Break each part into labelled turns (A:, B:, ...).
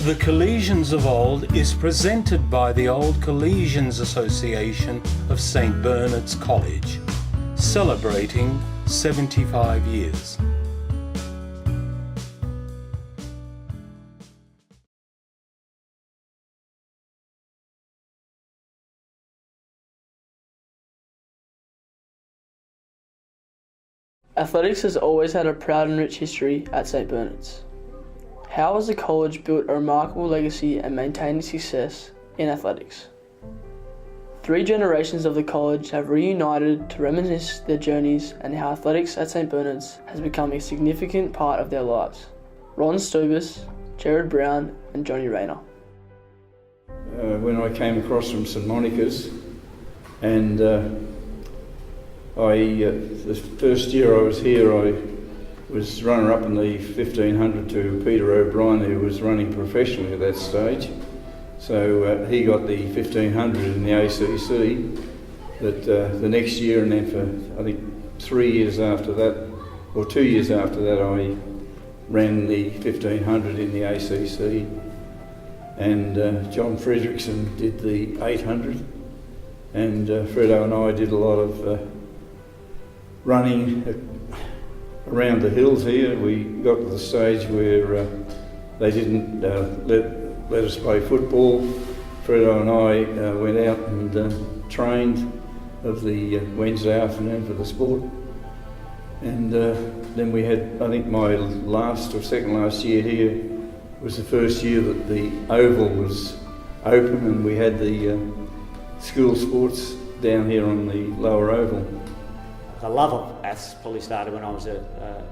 A: The Collegians of Old is presented by the Old Collegians Association of St Bernard's College, celebrating 75 years.
B: Athletics has always had a proud and rich history at St Bernard's. How has the college built a remarkable legacy and maintained success in athletics? 3 generations of the college have reunited to reminisce their journeys and how athletics at St Bernard's has become a significant part of their lives. Ron Stubis, Jared Brown and Johnny Rayner.
C: When I came across from St Monica's, and the first year I was here, I was runner-up in the 1500 to Peter O'Brien, who was running professionally at that stage. So he got the 1500 in the ACC. But the next year, and then for I think 3 years after that, or 2 years after that, I ran the 1500 in the ACC. And John Fredrickson did the 800. And Fredo and I did a lot of running around the hills here. We got to the stage where they didn't let us play football. Fredo and I went out and trained of the Wednesday afternoon for the sport. And then we had, I think my last or second last year here was the first year that the oval was open, and we had the school sports down here on the lower oval.
D: The love of aths probably started when I was a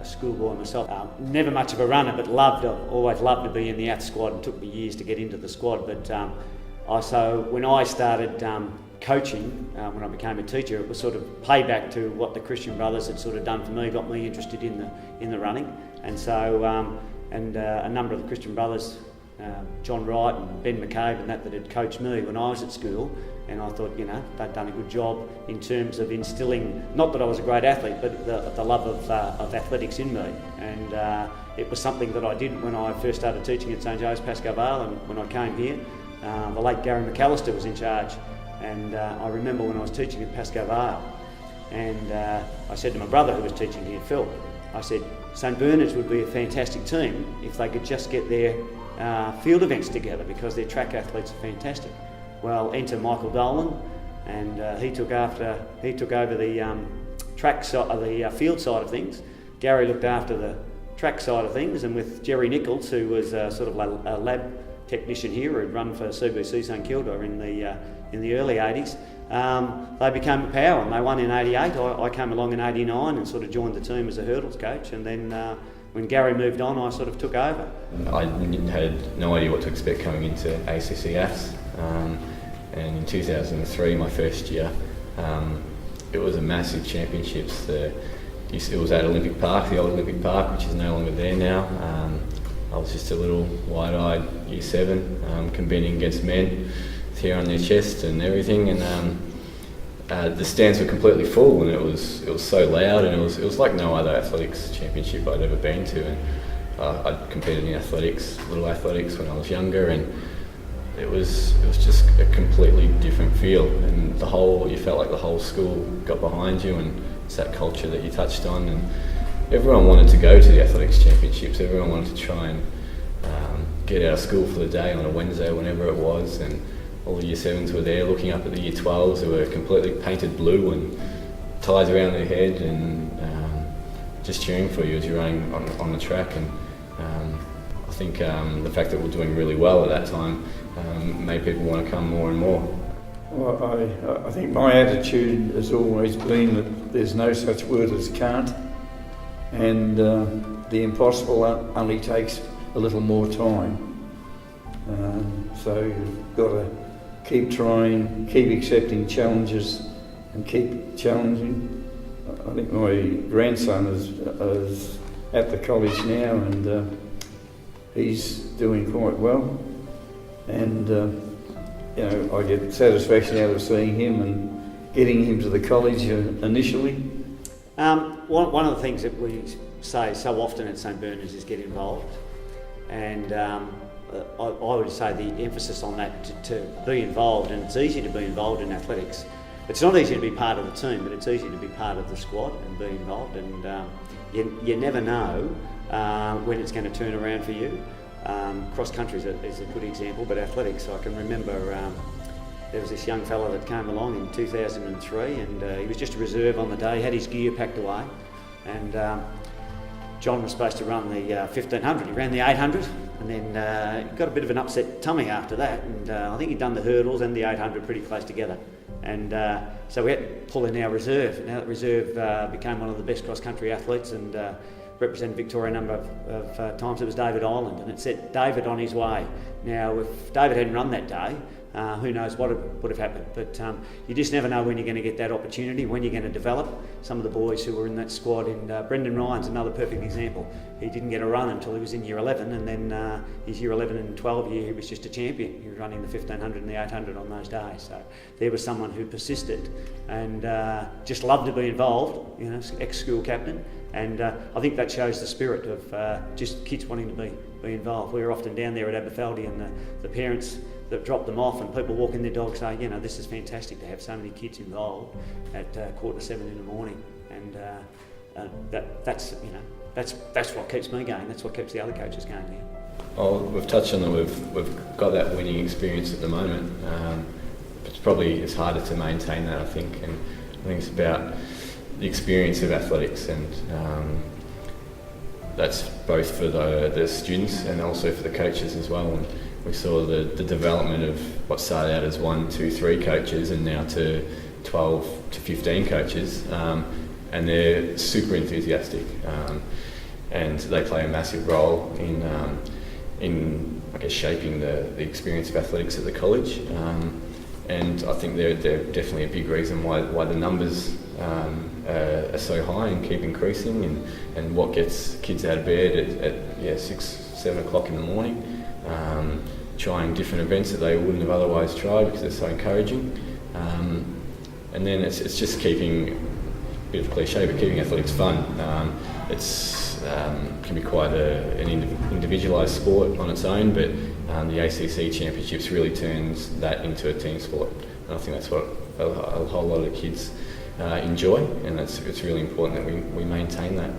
D: schoolboy myself. Never much of a runner, but always loved to be in the aths squad. It took me years to get into the squad, but when I started coaching, when I became a teacher, it was sort of payback to what the Christian Brothers had sort of done for me, got me interested in the running, and so a number of the Christian Brothers, John Wright and Ben McCabe and that had coached me when I was at school. And I thought, they'd done a good job in terms of instilling, not that I was a great athlete, but the love of athletics in me. And it was something that I did when I first started teaching at St Joe's Pascoe Vale, and when I came here, the late Gary McAllister was in charge. And I remember when I was teaching at Pascoe Vale, and I said to my brother who was teaching here, Phil, I said, St Bernard's would be a fantastic team if they could just get their field events together, because their track athletes are fantastic. Well, enter Michael Dolan, and he took over the track side, the field side of things. Gary looked after the track side of things, and with Jerry Nichols, who was sort of a lab technician here, who had run for CBC St Kilda in the early 80s, they became a power, and they won in 88. I came along in 89 and sort of joined the team as a hurdles coach, and then when Gary moved on, I sort of took over.
E: I had no idea what to expect coming into ACC Aths. And in 2003, my first year, it was a massive championships. It was at Olympic Park, the old Olympic Park, which is no longer there now. I was just a little wide-eyed year 7, competing against men, with hair on their chest and everything. And the stands were completely full, and it was so loud, and it was like no other athletics championship I'd ever been to. And I'd competed in little athletics when I was younger, and it was just a completely different feel, and you felt like the whole school got behind you, and it's that culture that you touched on, and everyone wanted to go to the athletics championships. Everyone wanted to try and get out of school for the day on a Wednesday, whenever it was, and all the year 7s were there looking up at the year 12s who were completely painted blue and ties around their head, and just cheering for you as you're running on the track. And I think the fact that we're doing really well at that time made people want to come more and more.
C: Well, I think my attitude has always been that there's no such word as can't, and the impossible only takes a little more time. So you've got to keep trying, keep accepting challenges, and keep challenging. I think my grandson is at the college now, and he's doing quite well, and I get satisfaction out of seeing him and getting him to the college initially.
D: One of the things that we say so often at St Bernard's is get involved, and I would say the emphasis on that to be involved, and it's easy to be involved in athletics. It's not easy to be part of the team, but it's easy to be part of the squad and be involved, and you never know when it's going to turn around for you. Cross country is a good example, but athletics, I can remember there was this young fella that came along in 2003, and he was just a reserve on the day, he had his gear packed away, and John was supposed to run the 1500. He ran the 800, and then he got a bit of an upset tummy after that, and I think he'd done the hurdles and the 800 pretty close together. And so we had to pull in our reserve. Now that reserve became one of the best cross-country athletes and represented Victoria a number of times. It was David Ireland, and it set David on his way. Now, if David hadn't run that day, who knows what would have happened. But you just never know when you're going to get that opportunity, when you're going to develop. Some of the boys who were in that squad, and Brendan Ryan's another perfect example. He didn't get a run until he was in year 11, and then his year 11 and 12 year, he was just a champion. He was running the 1500 and the 800 on those days. So there was someone who persisted and just loved to be involved, you know, ex-school captain. And I think that shows the spirit of just kids wanting to be involved. We were often down there at Aberfeldy, and the parents that drop them off, and people walking their dog say, you know, this is fantastic to have so many kids involved at 6:45 in the morning, and that's what keeps me going. That's what keeps the other coaches going here.
E: Well, we've touched on that. We've got that winning experience at the moment. It's harder to maintain that, I think, and I think it's about the experience of athletics, and that's both for the students and also for the coaches as well. And we saw the development of what started out as 1, 2, 3 coaches and now to 12 to 15 coaches, and they're super enthusiastic, and they play a massive role in I guess shaping the experience of athletics at the college, and I think they're definitely a big reason why the numbers are so high and keep increasing, and what gets kids out of bed at 6, 7 o'clock in the morning, trying different events that they wouldn't have otherwise tried because they're so encouraging. And then it's just keeping, a bit of a cliche, but keeping athletics fun. Can be quite an individualised sport on its own, but the ACC Championships really turns that into a team sport, and I think that's what a whole lot of kids enjoy, and it's really important that we maintain that.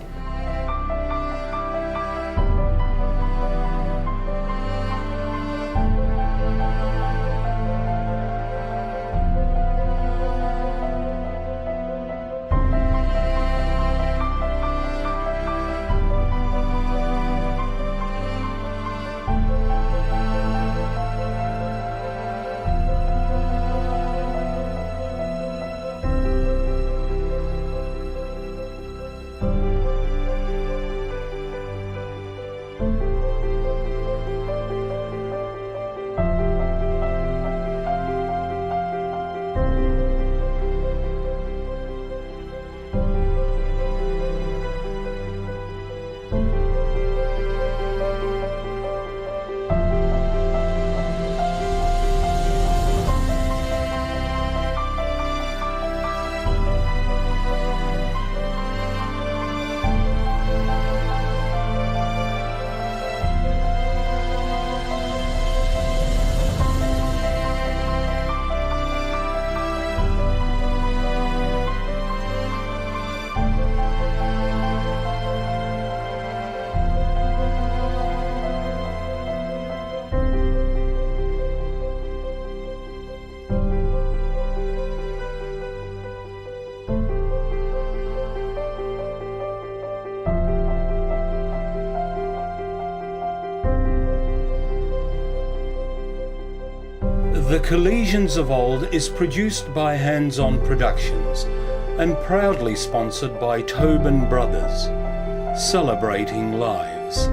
A: The Collegians of Old is produced by Hands On Productions and proudly sponsored by Tobin Brothers, celebrating lives.